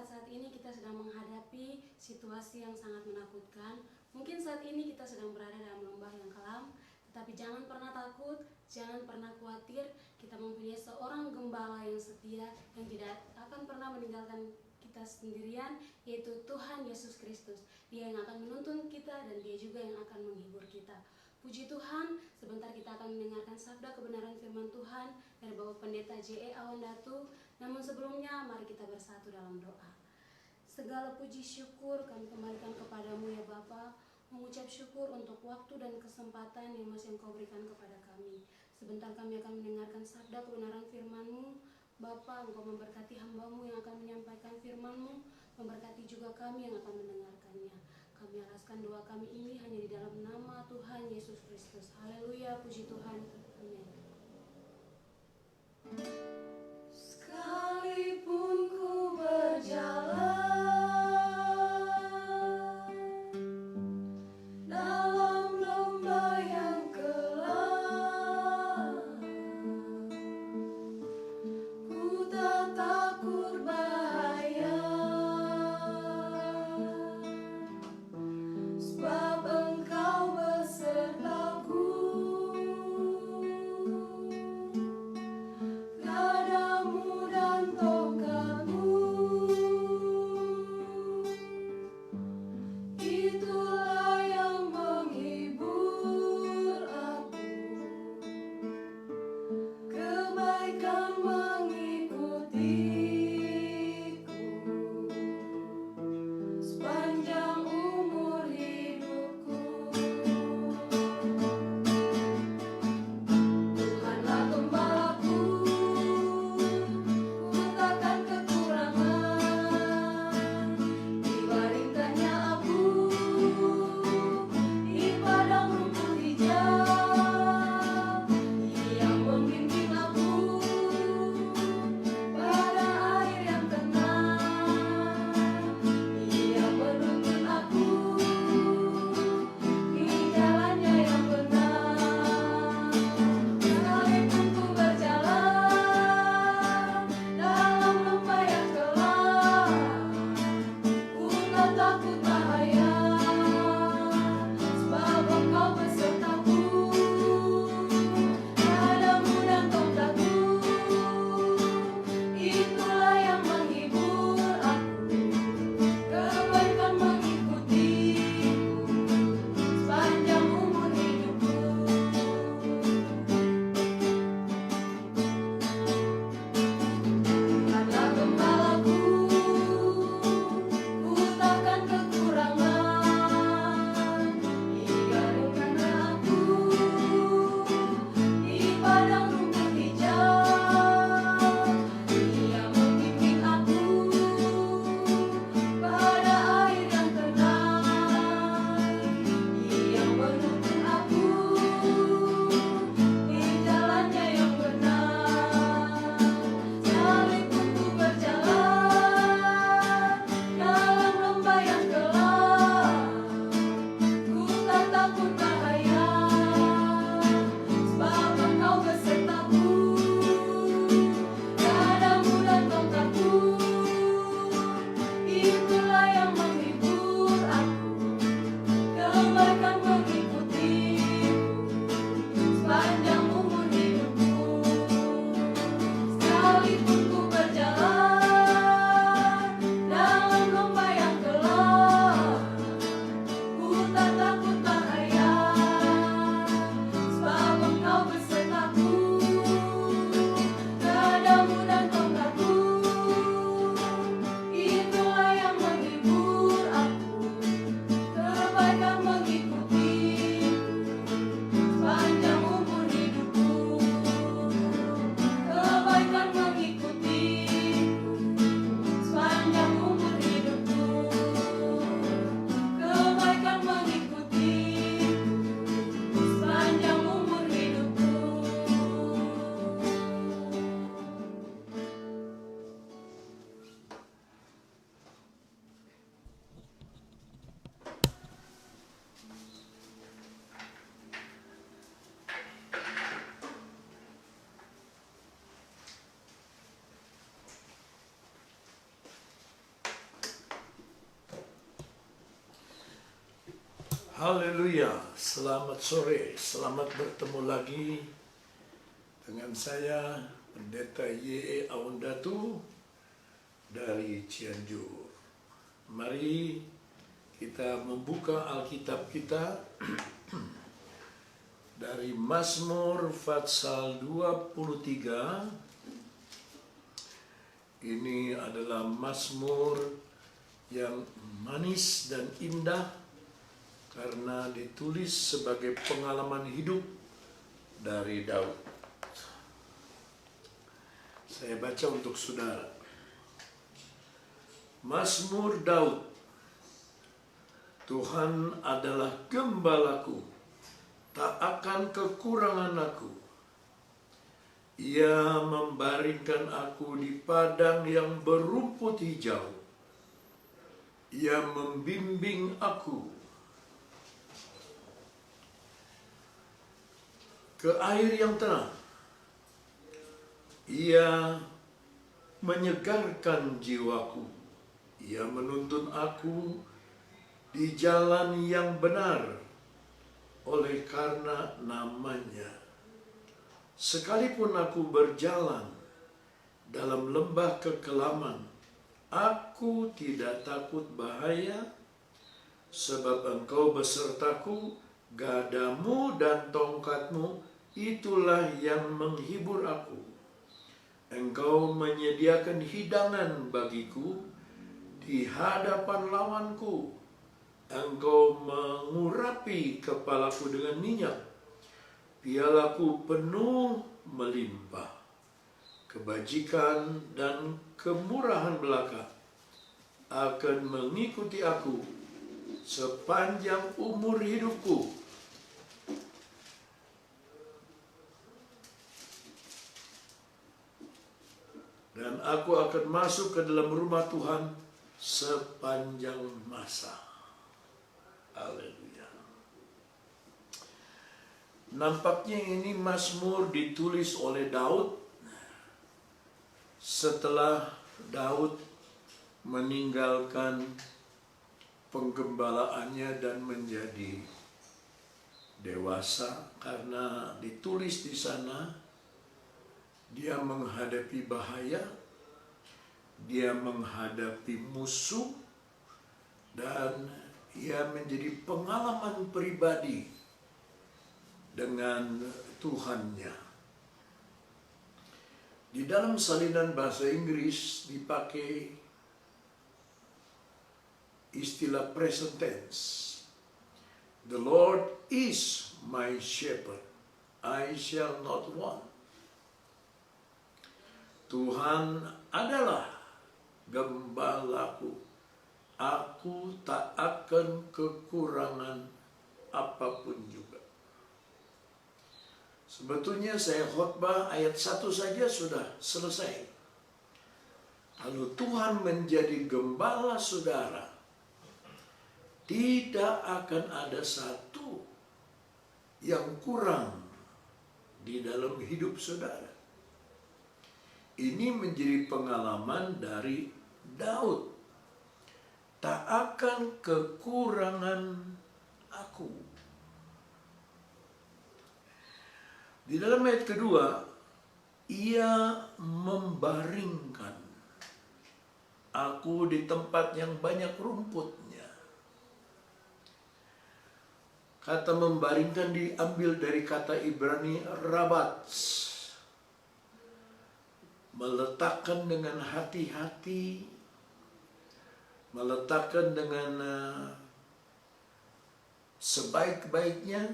saat-saat ini kita sedang menghadapi situasi yang sangat menakutkan. Mungkin saat ini kita sedang berada dalam lembah yang kelam, tetapi jangan pernah takut, jangan pernah khawatir. Kita mempunyai seorang gembala yang setia, yang tidak akan pernah meninggalkan kita sendirian, yaitu Tuhan Yesus Kristus. Dia yang akan menuntun kita dan Dia juga yang akan menghibur kita. Puji Tuhan, sebentar kita akan mendengarkan sabda kebenaran firman Tuhan dari Bapak Pendeta J.E. Awandatu. Namun sebelumnya, mari kita bersatu dalam doa. Segala puji syukur kami kembalikan kepadamu ya Bapa, mengucap syukur untuk waktu dan kesempatan yang masih Engkau berikan kepada kami. Sebentar kami akan mendengarkan sabda kebenaran firman-Mu. Bapa, Engkau memberkati hamba-Mu yang akan menyampaikan firman-Mu, memberkati juga kami yang akan mendengarkannya. Kami alaskan doa kami ini hanya di dalam nama Tuhan Yesus Kristus. Haleluya, puji Tuhan. Amin. Sekalipun ku berjalan dalam lembah yang kelam, ku tak takut bahaya, sebab Engkau besertaku. Haleluya, selamat sore, selamat bertemu lagi dengan saya, Pendeta Y.E. Aundatu dari Cianjur. Mari kita membuka Alkitab kita dari Mazmur pasal 23. Ini adalah Mazmur yang manis dan indah karena ditulis sebagai pengalaman hidup dari Daud. Saya baca untuk saudara. Mazmur Daud. Tuhan adalah gembalaku, tak akan kekurangan aku. Ia membaringkan aku di padang yang berumput hijau. Ia membimbing aku ke air yang tenang. Ia menyegarkan jiwaku. Ia menuntun aku di jalan yang benar oleh karena namanya. Sekalipun aku berjalan dalam lembah kekelaman, aku tidak takut bahaya, sebab Engkau besertaku, gadamu dan tongkatmu itulah yang menghibur aku. Engkau menyediakan hidangan bagiku di hadapan lawanku. Engkau mengurapi kepalaku dengan minyak. Pialaku penuh melimpah. Kebajikan dan kemurahan belaka akan mengikuti aku sepanjang umur hidupku. Dan aku akan masuk ke dalam rumah Tuhan sepanjang masa. Haleluya. Nampaknya ini Mazmur ditulis oleh Daud setelah Daud meninggalkan penggembalaannya dan menjadi dewasa, karena ditulis di sana dia menghadapi bahaya, dia menghadapi musuh, dan ia menjadi pengalaman pribadi dengan Tuhannya. Di dalam salinan bahasa Inggris dipakai istilah present tense. The Lord is my shepherd, I shall not want. Tuhan adalah gembalaku, aku tak akan kekurangan apapun juga. Sebetulnya saya khotbah ayat 1 saja sudah selesai. Lalu Tuhan menjadi gembala saudara, tidak akan ada satu yang kurang di dalam hidup saudara. Ini menjadi pengalaman dari Daud. Tak akan kekurangan aku. Di dalam ayat kedua, ia membaringkan aku di tempat yang banyak rumputnya. Kata membaringkan diambil dari kata Ibrani rabats. Meletakkan dengan hati-hati, meletakkan dengan sebaik-baiknya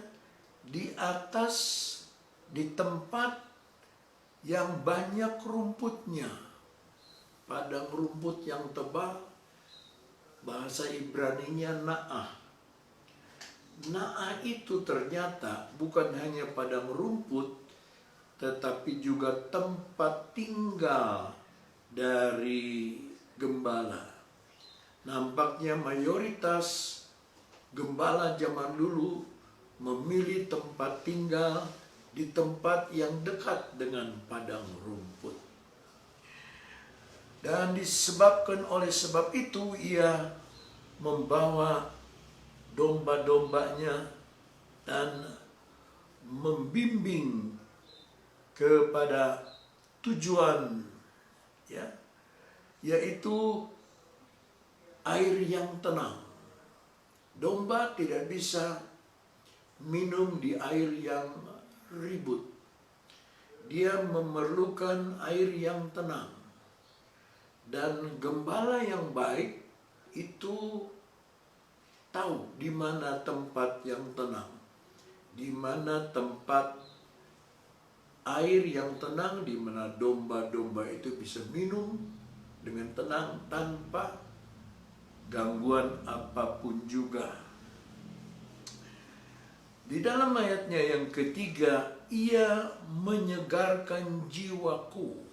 di atas, di tempat yang banyak rumputnya, padang rumput yang tebal. Bahasa Ibraninya na'ah. Na'ah itu ternyata bukan hanya padang rumput, tetapi juga tempat tinggal dari gembala. Nampaknya mayoritas gembala zaman dulu memilih tempat tinggal di tempat yang dekat dengan padang rumput. Dan disebabkan oleh sebab itu ia membawa domba-dombanya dan membimbing kepada tujuan, ya, yaitu air yang tenang. Domba tidak bisa minum di air yang ribut. Dia memerlukan air yang tenang. Dan gembala yang baik itu tahu di mana tempat yang tenang, di mana tempat air yang tenang, di mana domba-domba itu bisa minum dengan tenang tanpa gangguan apapun juga. Di dalam ayatnya yang ketiga, ia menyegarkan jiwaku.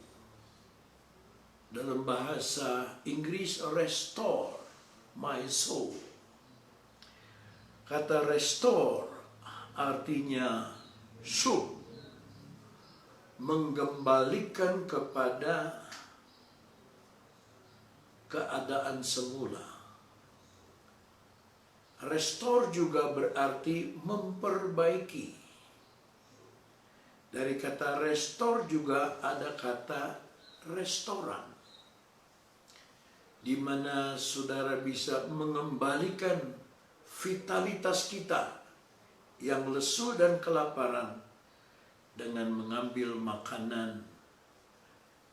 Dalam bahasa Inggris, restore my soul. Kata restore artinya should, menggembalikan kepada keadaan semula. Restore juga berarti memperbaiki. Dari kata restore juga ada kata restoran, di mana saudara bisa mengembalikan vitalitas kita yang lesu dan kelaparan dengan mengambil makanan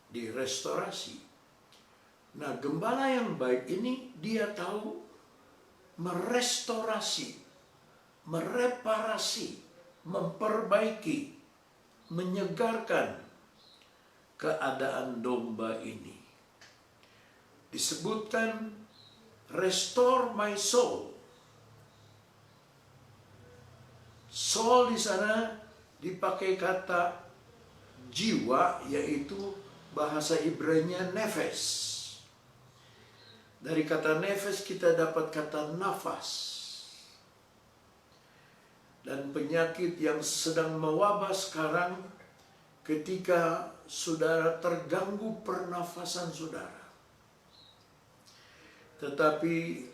di restorasi. Nah, gembala yang baik ini dia tahu merestorasi, mereparasi, memperbaiki, menyegarkan keadaan domba ini. Disebutkan restore my soul. Soul di sana dipakai kata jiwa, yaitu bahasa Ibrani-nya nefes. Dari kata nefes kita dapat kata nafas. Dan penyakit yang sedang mewabah sekarang ketika saudara terganggu pernafasan saudara. Tetapi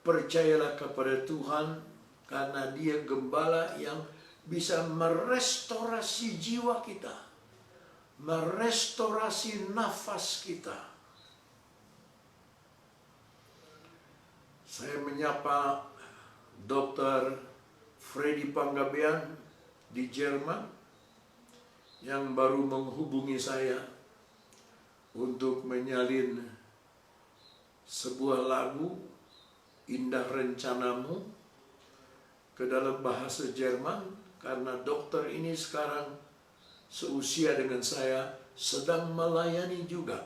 percayalah kepada Tuhan, karena Dia gembala yang bisa merestorasi jiwa kita, merestorasi nafas kita. Saya menyapa Dr. Freddy Panggabean di Jerman yang baru menghubungi saya untuk menyalin sebuah lagu Indah Rencanamu ke dalam bahasa Jerman, karena dokter ini sekarang seusia dengan saya sedang melayani juga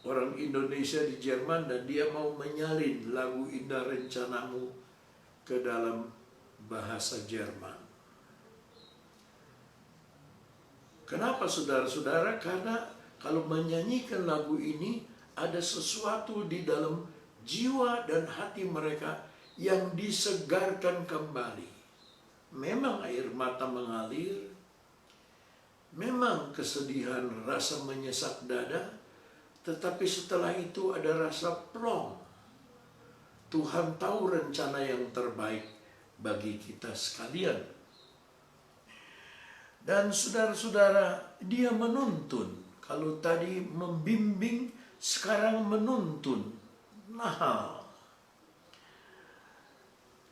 orang Indonesia di Jerman, dan dia mau menyalin lagu Indah Rencanamu ke dalam bahasa Jerman. Kenapa saudara-saudara? Karena kalau menyanyikan lagu ini ada sesuatu di dalam jiwa dan hati mereka yang disegarkan kembali. Memang air mata mengalir, memang kesedihan, rasa menyesak dada, tetapi setelah itu ada rasa plong. Tuhan tahu rencana yang terbaik bagi kita sekalian. Dan saudara-saudara, Dia menuntun. Kalau tadi membimbing, sekarang menuntun. Nah,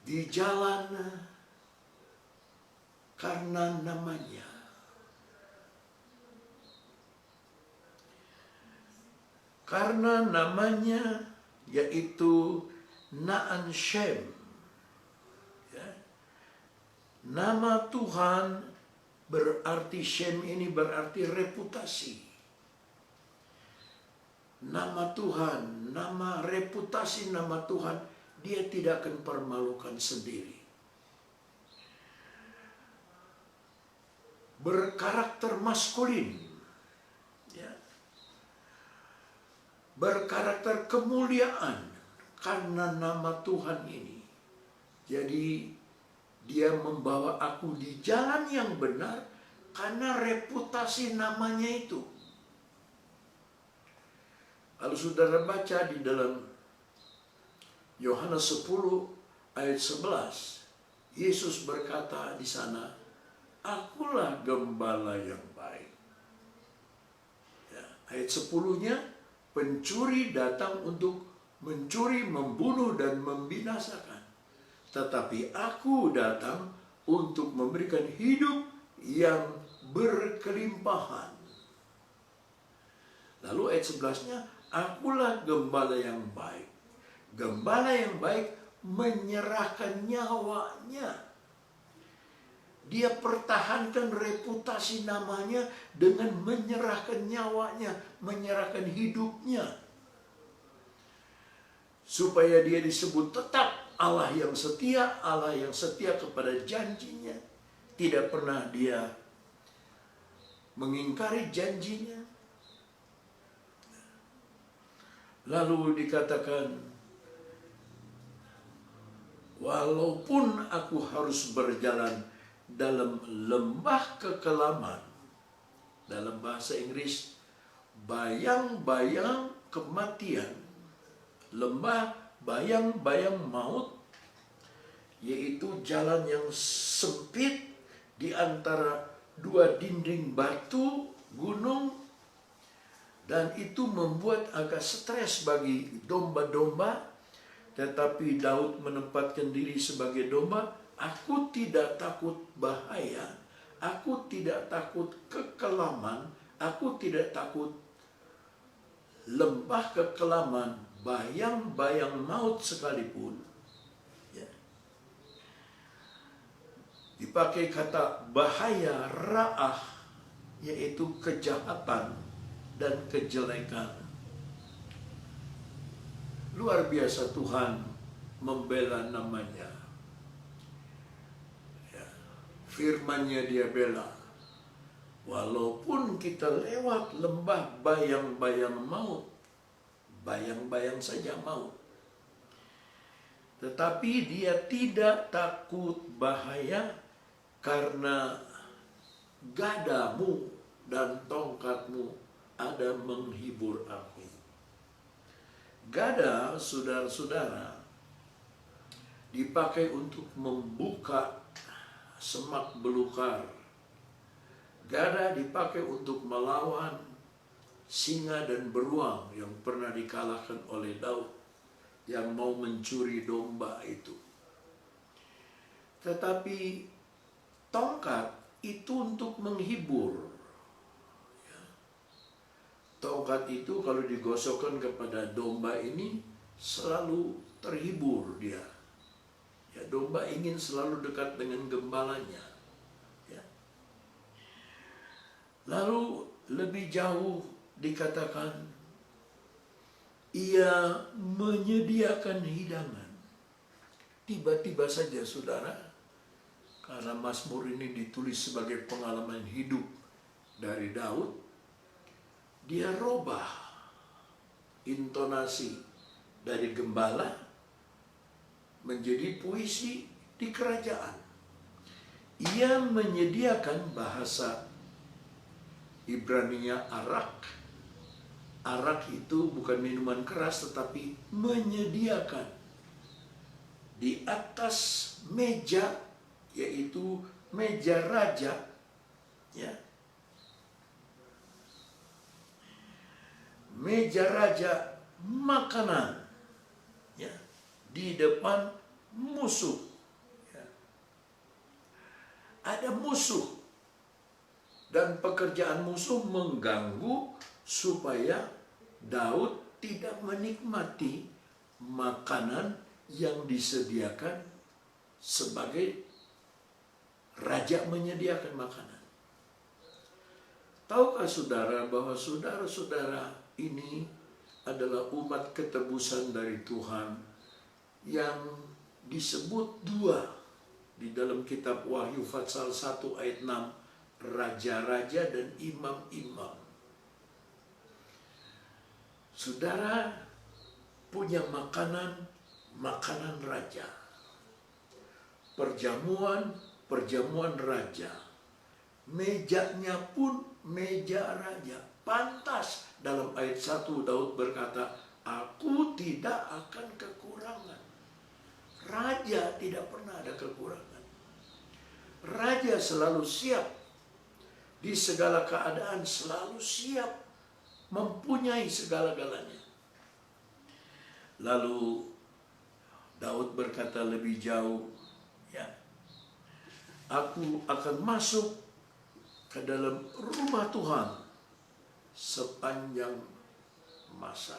di jalan karena namanya. Karena namanya yaitu Na'an Shem. Ya. Nama Tuhan berarti, Shem ini berarti reputasi. Nama Tuhan, nama reputasi nama Tuhan, Dia tidak akan permalukan sendiri. Berkarakter maskulin. Berkarakter kemuliaan karena nama Tuhan ini. Jadi Dia membawa aku di jalan yang benar karena reputasi namanya itu. Kalau saudara baca di dalam Yohanes 10 ayat 11, Yesus berkata di sana, akulah gembala yang baik. Ya, ayat 10-nya, pencuri datang untuk mencuri, membunuh, dan membinasakan. Tetapi aku datang untuk memberikan hidup yang berkelimpahan. Lalu ayat 11-nya, akulah gembala yang baik. Gembala yang baik menyerahkan nyawanya. Dia pertahankan reputasi namanya dengan menyerahkan nyawanya, menyerahkan hidupnya. Supaya dia disebut tetap Allah yang setia kepada janjinya. Tidak pernah dia mengingkari janjinya. Lalu dikatakan, walaupun aku harus berjalan dalam lembah kekelaman, dalam bahasa Inggris, bayang-bayang kematian, lembah bayang-bayang maut, yaitu jalan yang sempit di antara dua dinding batu gunung, dan itu membuat agak stres bagi domba-domba. Tetapi Daud menempatkan diri sebagai domba. Aku tidak takut bahaya, aku tidak takut kekelaman, aku tidak takut lembah kekelaman, bayang-bayang maut sekalipun. Ya. Dipakai kata bahaya, ra'ah, yaitu kejahatan dan kejelekan. Luar biasa Tuhan membela namanya. Firman-Nya dia bela. Walaupun kita lewat lembah bayang-bayang maut, bayang-bayang saja maut, tetapi dia tidak takut bahaya, karena gadamu dan tongkatmu ada menghibur aku. Gada, saudara-saudara, dipakai untuk membuka semak belukar. Gada dipakai untuk melawan singa dan beruang yang pernah dikalahkan oleh Daud yang mau mencuri domba itu. Tetapi tongkat itu untuk menghibur. Tongkat itu kalau digosokkan kepada domba ini selalu terhibur dia. Ya, domba ingin selalu dekat dengan gembalanya. Ya. Lalu lebih jauh dikatakan, ia menyediakan hidangan. Tiba-tiba saja saudara, karena Mazmur ini ditulis sebagai pengalaman hidup dari Daud, dia robah intonasi dari gembala menjadi puisi di kerajaan. Ia menyediakan, bahasa Ibraninya arak. Arak itu bukan minuman keras, tetapi menyediakan di atas meja, yaitu meja raja, ya. Meja raja, makanan, ya, di depan musuh. Ya. Ada musuh, dan pekerjaan musuh mengganggu supaya Daud tidak menikmati makanan yang disediakan sebagai raja menyediakan makanan. Tahukah saudara bahwa saudara-saudara ini adalah umat ketebusan dari Tuhan yang disebut dua di dalam kitab Wahyu pasal 1 ayat 6, raja-raja dan imam-imam. Saudara punya makanan raja. Perjamuan raja. Mejanya pun meja raja. Pantas dalam ayat 1 Daud berkata, aku tidak akan kekurangan. Raja tidak pernah ada kekurangan. Raja selalu siap. Di segala keadaan selalu siap. Mempunyai segala-galanya. Lalu Daud berkata lebih jauh, ya, aku akan masuk ke dalam rumah Tuhan sepanjang masa.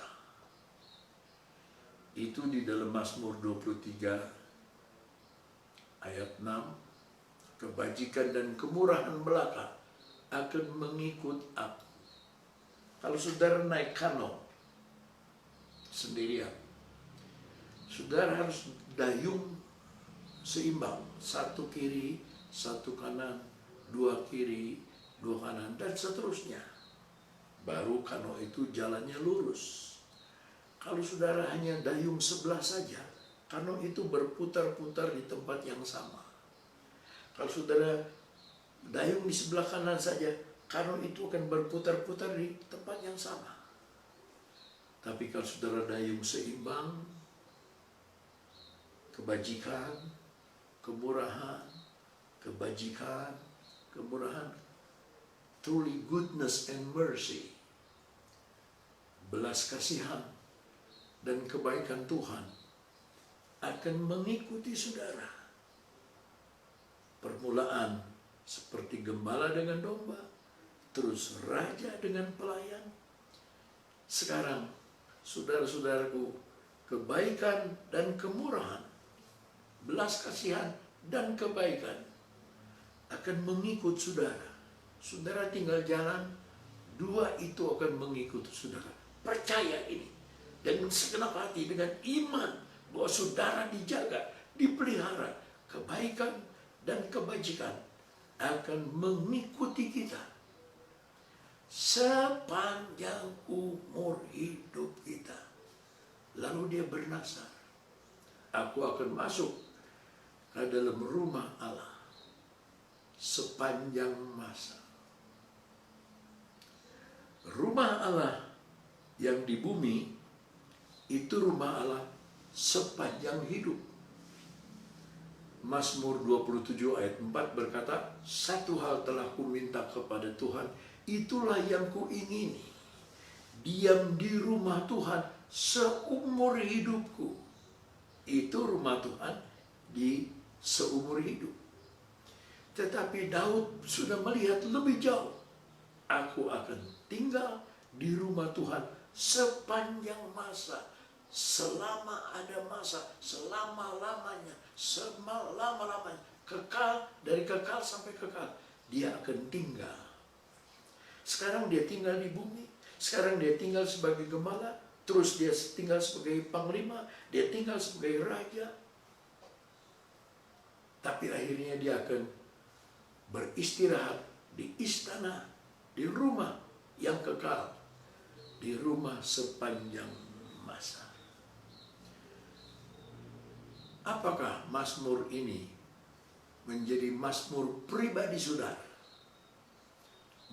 Itu di dalam Mazmur 23 ayat 6. Kebajikan dan kemurahan belaka akan mengikut aku. Kalau saudara naik kano sendirian, saudara harus dayung seimbang. Satu kiri, satu kanan, dua kiri, dua kanan, dan seterusnya. Baru kano itu jalannya lurus. Kalau saudara hanya dayung sebelah saja, kano itu berputar-putar di tempat yang sama. Kalau saudara dayung di sebelah kanan saja, kano itu akan berputar-putar di tempat yang sama. Tapi kalau saudara dayung seimbang, kebajikan, kemurahan, kebajikan, kemurahan, truly goodness and mercy, belas kasihan dan kebaikan Tuhan akan mengikuti saudara. Permulaan seperti gembala dengan domba, terus raja dengan pelayan. Sekarang, saudara-saudaraku, kebaikan dan kemurahan, belas kasihan dan kebaikan akan mengikut saudara. Saudara tinggal jalan, dua itu akan mengikut saudara. Percaya ini dengan segenap hati, dengan iman bahwa saudara dijaga, dipelihara. Kebaikan dan kebajikan akan mengikuti kita sepanjang umur hidup kita. Lalu dia bernasar, aku akan masuk ke dalam rumah Allah sepanjang masa. Rumah Allah yang di bumi itu rumah Allah sepanjang hidup. Mazmur 27 ayat 4 berkata, satu hal telah kuminta kepada Tuhan, itulah yang kuingini, diam di rumah Tuhan seumur hidupku. Itu rumah Tuhan di seumur hidup. Tetapi Daud sudah melihat lebih jauh. Aku akan tinggal di rumah Tuhan sepanjang masa. Selama ada masa, selama-lamanya, selama-lamanya, kekal, dari kekal sampai kekal, dia akan tinggal. Sekarang dia tinggal di bumi, sekarang dia tinggal sebagai gembala, terus dia tinggal sebagai panglima, dia tinggal sebagai raja. Tapi akhirnya dia akan beristirahat di istana, di rumah yang kekal, di rumah sepanjang masa. Apakah Mazmur ini menjadi Mazmur pribadi saudara?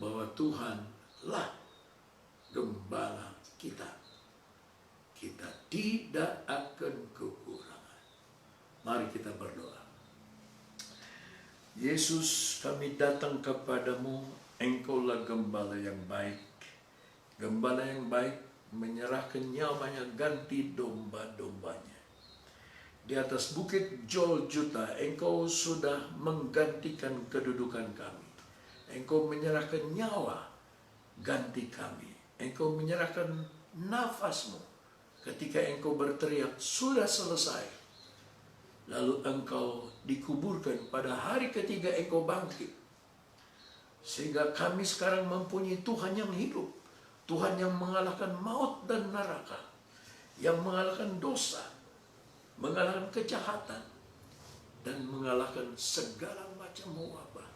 Bahwa Tuhanlah gembala kita. Kita tidak akan kekurangan. Mari kita berdoa. Yesus, kami datang kepadamu, Engkaulah gembala yang baik. Gembala yang baik menyerahkan nyawanya ganti domba-dombanya. Di atas bukit Golgota, Engkau sudah menggantikan kedudukan kami. Engkau menyerahkan nyawa ganti kami. Engkau menyerahkan nafasmu ketika Engkau berteriak, sudah selesai. Lalu Engkau dikuburkan pada hari ketiga, Engkau bangkit. Sehingga kami sekarang mempunyai Tuhan yang hidup. Tuhan yang mengalahkan maut dan neraka. Yang mengalahkan dosa, mengalahkan kejahatan, dan mengalahkan segala macam wabah.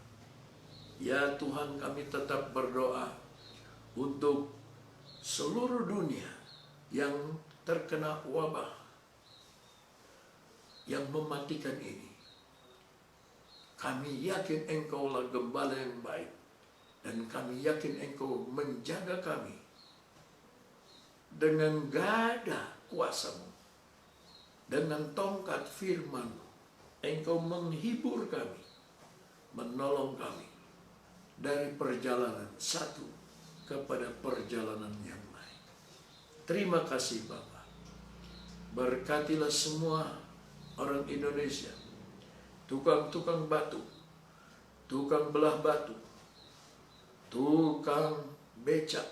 Ya Tuhan, kami tetap berdoa untuk seluruh dunia yang terkena wabah yang mematikan ini. Kami yakin Engkaulah gembala yang baik, dan kami yakin Engkau menjaga kami dengan gada kuasa-Mu. dengan tongkat firman, Engkau menghibur kami, menolong kami dari perjalanan satu kepada perjalanan yang lain. Terima kasih Bapa. Berkatilah semua orang Indonesia, tukang-tukang batu, tukang belah batu, tukang becak,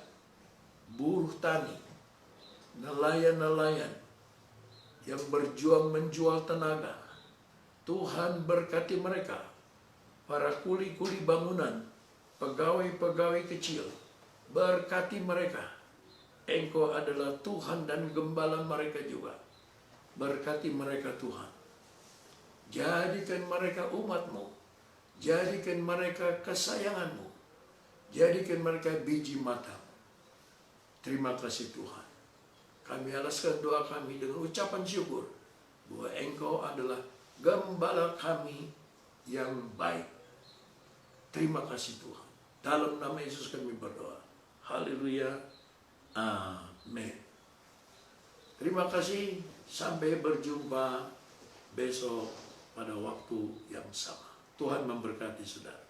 buruh tani, nelayan-nelayan yang berjuang menjual tenaga. Tuhan berkati mereka, para kuli-kuli bangunan, pegawai-pegawai kecil, berkati mereka. Engkau adalah Tuhan dan gembala mereka juga. Berkati mereka Tuhan. Jadikan mereka umat-Mu, jadikan mereka kesayangan-Mu, jadikan mereka biji mata. Terima kasih Tuhan. Kami alaskan doa kami dengan ucapan syukur bahwa Engkau adalah gembala kami yang baik. Terima kasih Tuhan. Dalam nama Yesus kami berdoa. Haleluya. Amin. Terima kasih. Sampai berjumpa besok pada waktu yang sama. Tuhan memberkati saudara.